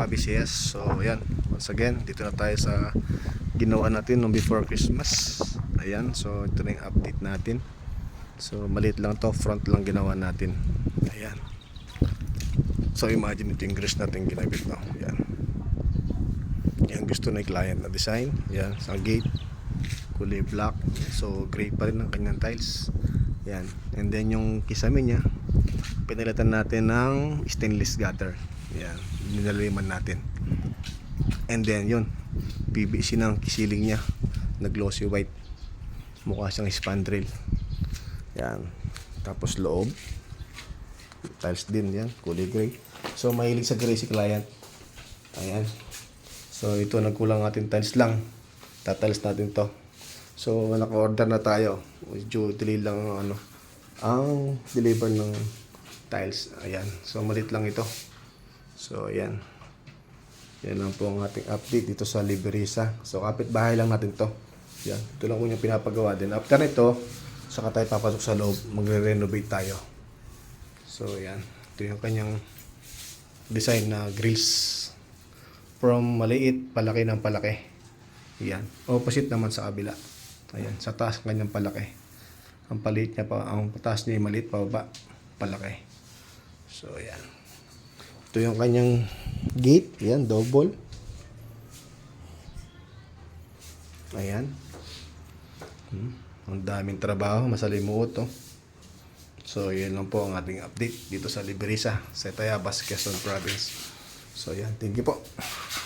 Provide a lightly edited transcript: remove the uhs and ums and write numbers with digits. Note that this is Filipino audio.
ka-BCS. So ayan, once again, dito na tayo sa ginawa natin nung before Christmas. Ayan, so ito na yung update natin. So maliit lang to, front lang ginawa natin. Ayan. So imagine ito yung grease natin ginabit, no? Ayan. Yan gusto na yung client na design. Ayan, sa gate kulay black. So gray pa rin ang kanyang tiles. Ayan. And then yung kisame niya, pinalitan natin ng stainless gutter. Ayan, ninaliman natin. And then yun, PVC ng kisiling niya na glossy white. Mukha siyang spandrel. Yan. Tapos loob, tiles din yan, kulay gray. So mahilig sa gray si client. Ayan. So ito, nagkulang natin tiles lang. Tatiles natin to. So naka-order na tayo. Medyo delay lang ang deliver ng tiles. Ayan. So malit lang ito. So ayan. Yan lang po ang ating update dito sa Liberisa. So kapit-bahay lang natin to. Yan. Ito lang po yung pinapagawa din. After nito, saka tayo papasok sa loob, magre-renovate tayo. So ayan. Ito yung kanyang design na grills. From maliit, palaki ng palaki. Yan. Opposite naman sa kabila. Ayan. Sa taas kanyang palaki. Ang palit niya pa, ang taas niya maliit, pababa, palaki. So ayan. Ito yung kanyang gate. Ayan, double. Ayan. Ang daming trabaho, masalimuot to. So yun lang po ang ating update dito sa Liberisa, sa Tayabas, Quezon Province. So yan, thank you po.